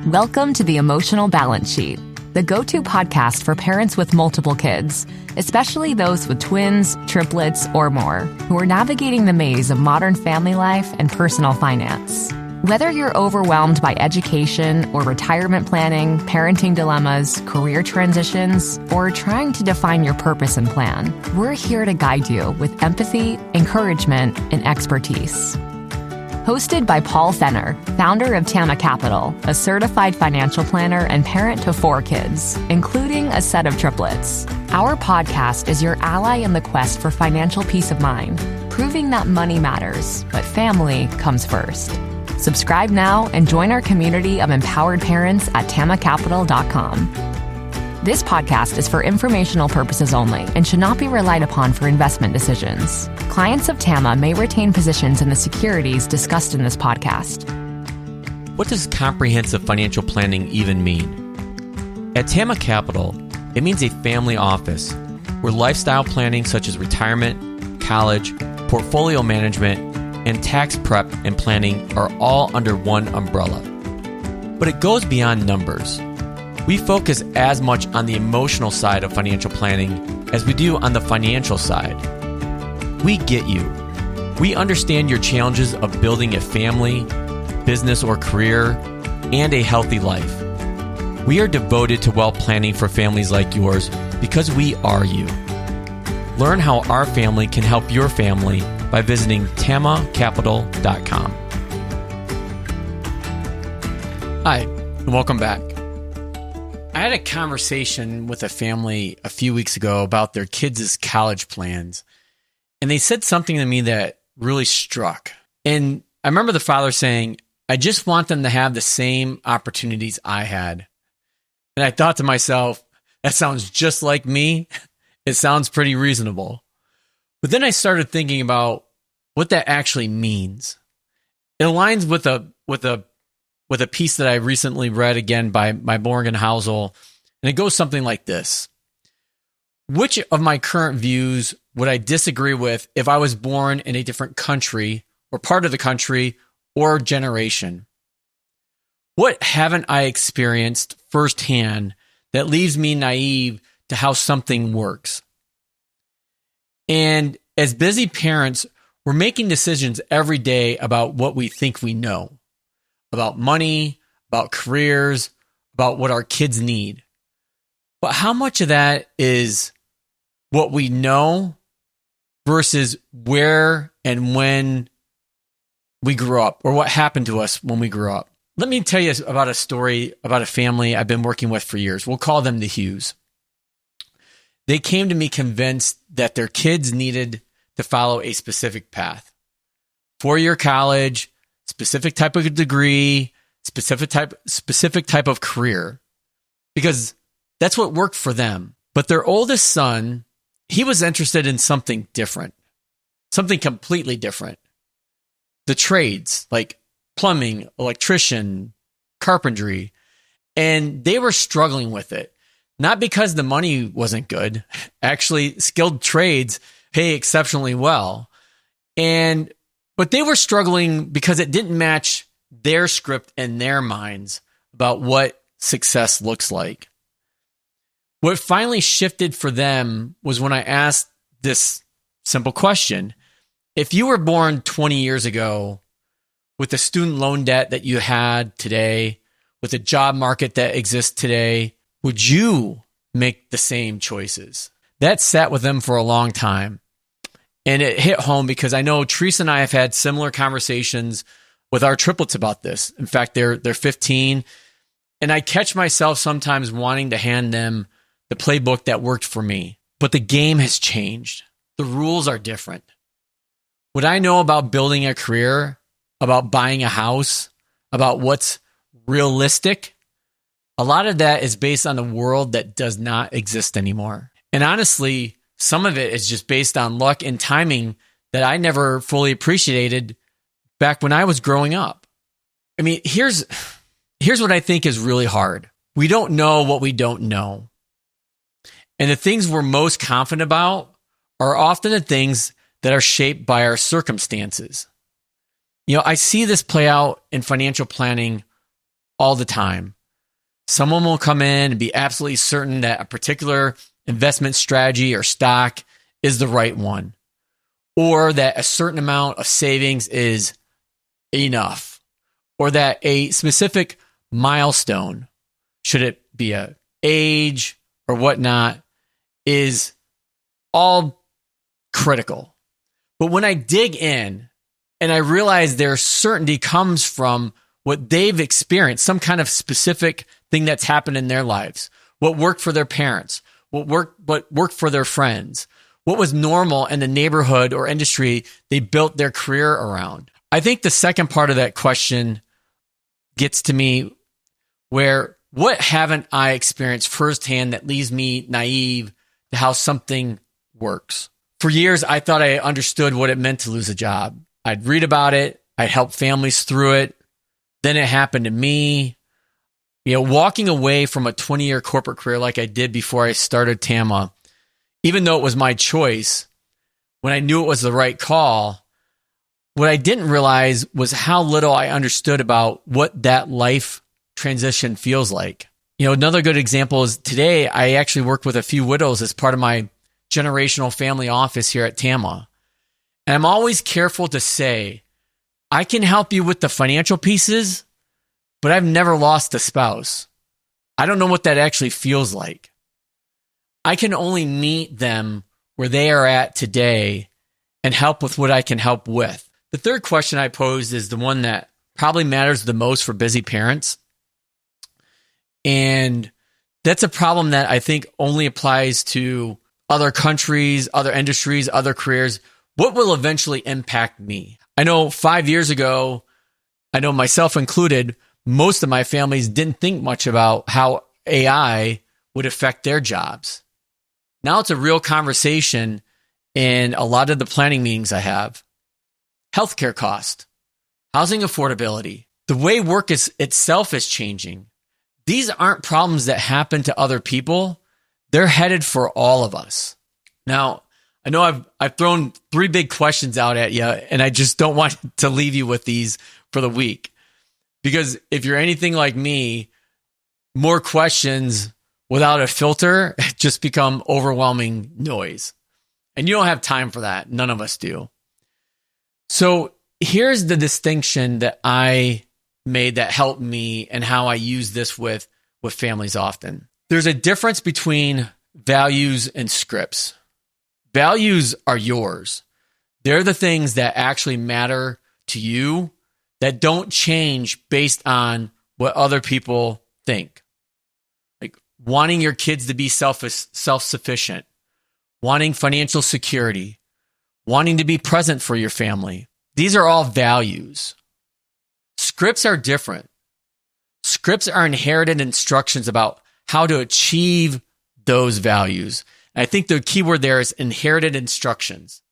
Welcome to the Emotional Balance Sheet, the go-to podcast for parents with multiple kids, especially those with twins, triplets, or more, who are navigating the maze of modern family life and personal finance. Whether you're overwhelmed by education or retirement planning, parenting dilemmas, career transitions, or trying to define your purpose and plan, we're here to guide you with empathy, encouragement, and expertise. Hosted by Paul Fenner, founder of Tama Capital, a certified financial planner and parent to 4 kids, including a set of triplets. Our podcast is your ally in the quest for financial peace of mind, proving that money matters, but family comes first. Subscribe now and join our community of empowered parents at tamacapital.com. This podcast is for informational purposes only and should not be relied upon for investment decisions. Clients of Tama may retain positions in the securities discussed in this podcast. What does comprehensive financial planning even mean? At Tama Capital, it means a family office where lifestyle planning such as retirement, college, portfolio management, and tax prep and planning are all under one umbrella. But it goes beyond numbers. We focus as much on the emotional side of financial planning as we do on the financial side. We get you. We understand your challenges of building a family, business or career, and a healthy life. We are devoted to wealth planning for families like yours because we are you. Learn how our family can help your family by visiting tamacapital.com. Hi, and welcome back. I had a conversation with a family a few weeks ago about their kids' college plans, and they said something to me that really struck. And I remember the father saying, I just want them to have the same opportunities I had. And I thought to myself, that sounds just like me. It sounds pretty reasonable. But then I started thinking about what that actually means. It aligns with a piece that I recently read again by Morgan Housel, and it goes something like this. Which of my current views would I disagree with if I was born in a different country or part of the country or generation? What haven't I experienced firsthand that leaves me naive to how something works? And as busy parents, we're making decisions every day about what we think we know, about money, about careers, about what our kids need. But how much of that is what we know versus where and when we grew up, or what happened to us when we grew up? Let me tell you about a story about a family I've been working with for years. We'll call them the Hughes. They came to me convinced that their kids needed to follow a specific path. 4-year college, specific type of degree, specific type of career, because that's what worked for them. But their oldest son, he was interested in something different, something completely different. The trades, like plumbing, electrician, carpentry, and they were struggling with it. Not because the money wasn't good. Actually, skilled trades pay exceptionally well. But they were struggling because it didn't match their script in their minds about what success looks like. What finally shifted for them was when I asked this simple question. If you were born 20 years ago with the student loan debt that you had today, with the job market that exists today, would you make the same choices? That sat with them for a long time. And it hit home because I know Teresa and I have had similar conversations with our triplets about this. In fact, they're 15. And I catch myself sometimes wanting to hand them the playbook that worked for me. But the game has changed. The rules are different. What I know about building a career, about buying a house, about what's realistic, a lot of that is based on a world that does not exist anymore. And honestly, some of it is just based on luck and timing that I never fully appreciated back when I was growing up. I mean, here's what I think is really hard. We don't know what we don't know. And the things we're most confident about are often the things that are shaped by our circumstances. You know, I see this play out in financial planning all the time. Someone will come in and be absolutely certain that a particular investment strategy or stock is the right one, or that a certain amount of savings is enough, or that a specific milestone, should it be a age or whatnot, is all critical. But when I dig in and I realize their certainty comes from what they've experienced, some kind of specific thing that's happened in their lives, what worked for their parents, what worked for their friends, what was normal in the neighborhood or industry they built their career around. I think the second part of that question gets to me, where what haven't I experienced firsthand that leaves me naive to how something works? For years, I thought I understood what it meant to lose a job. I'd read about it. I'd help families through it. Then it happened to me. Walking away from a 20-year corporate career like I did before I started TAMA, even though it was my choice, when I knew it was the right call, what I didn't realize was how little I understood about what that life transition feels like. Another good example is today I actually work with a few widows as part of my generational family office here at TAMA. And I'm always careful to say, I can help you with the financial pieces, but I've never lost a spouse. I don't know what that actually feels like. I can only meet them where they are at today and help with what I can help with. The third question I posed is the one that probably matters the most for busy parents. And that's a problem that I think only applies to other countries, other industries, other careers. What will eventually impact me? I know 5 years ago, I know myself included, most of my families didn't think much about how AI would affect their jobs. Now it's a real conversation in a lot of the planning meetings I have. Healthcare cost, housing affordability, the way work itself is changing. These aren't problems that happen to other people. They're headed for all of us. Now, I know I've thrown 3 big questions out at you, and I just don't want to leave you with these for the week. Because if you're anything like me, more questions without a filter just become overwhelming noise. And you don't have time for that. None of us do. So here's the distinction that I made that helped me and how I use this with families often. There's a difference between values and scripts. Values are yours. They're the things that actually matter to you, that don't change based on what other people think. Like wanting your kids to be self-sufficient, wanting financial security, wanting to be present for your family. These are all values. Scripts are different. Scripts are inherited instructions about how to achieve those values. And I think the key word there is inherited instructions,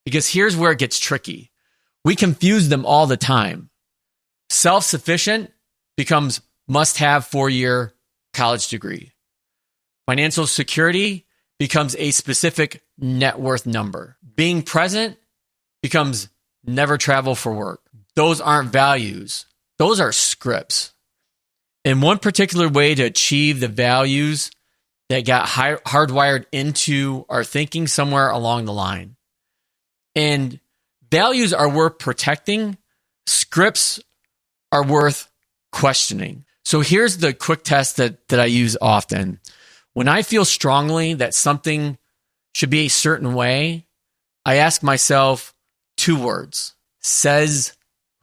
because here's where it gets tricky. We confuse them all the time. Self-sufficient becomes must-have 4-year college degree. Financial security becomes a specific net worth number. Being present becomes never travel for work. Those aren't values. Those are scripts. And one particular way to achieve the values that got hardwired into our thinking somewhere along the line. And values are worth protecting. Scripts are worth questioning. So here's the quick test that I use often. When I feel strongly that something should be a certain way, I ask myself 2 words. Says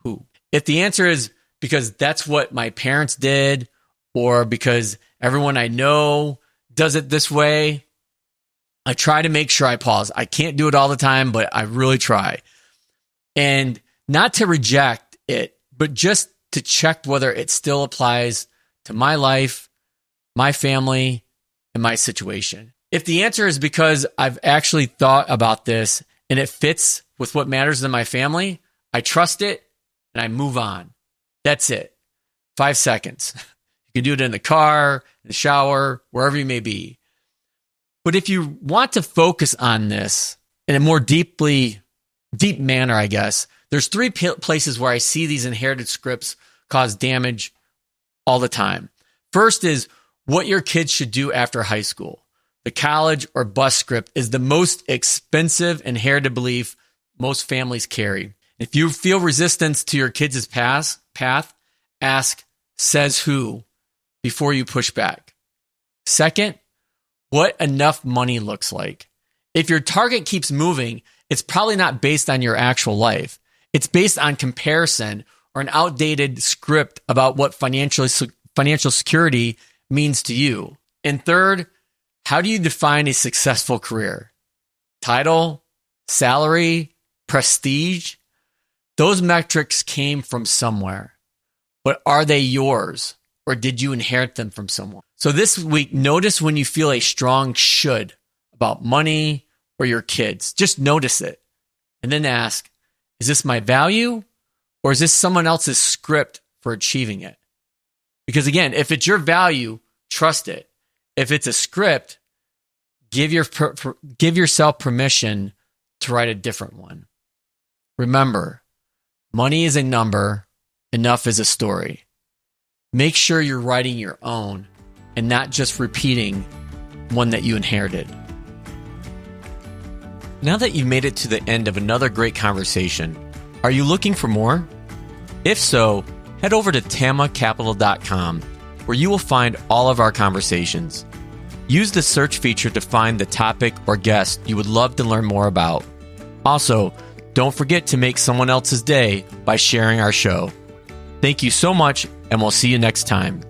who? If the answer is because that's what my parents did, or because everyone I know does it this way, I try to make sure I pause. I can't do it all the time, but I really try. And not to reject it, but just to check whether it still applies to my life, my family, and my situation. If the answer is because I've actually thought about this and it fits with what matters in my family, I trust it and I move on. That's it. 5 seconds. You can do it in the car, in the shower, wherever you may be. But if you want to focus on this in a more deep manner, I guess, there's 3 places where I see these inherited scripts cause damage all the time. First is what your kids should do after high school. The college or bus script is the most expensive inherited belief most families carry. If you feel resistance to your kids' path, ask, says who, before you push back. Second, what enough money looks like. If your target keeps moving, it's probably not based on your actual life. It's based on comparison or an outdated script about what financial security means to you. And third, how do you define a successful career? Title, salary, prestige? Those metrics came from somewhere. But are they yours, or did you inherit them from someone? So this week, notice when you feel a strong should about money or your kids. Just notice it. And then ask, is this my value, or is this someone else's script for achieving it? Because again, if it's your value, trust it. If it's a script, give yourself permission to write a different one. Remember, money is a number, enough is a story. Make sure you're writing your own and not just repeating one that you inherited. Now that you've made it to the end of another great conversation, are you looking for more? If so, head over to tamacapital.com, where you will find all of our conversations. Use the search feature to find the topic or guest you would love to learn more about. Also, don't forget to make someone else's day by sharing our show. Thank you so much, and we'll see you next time.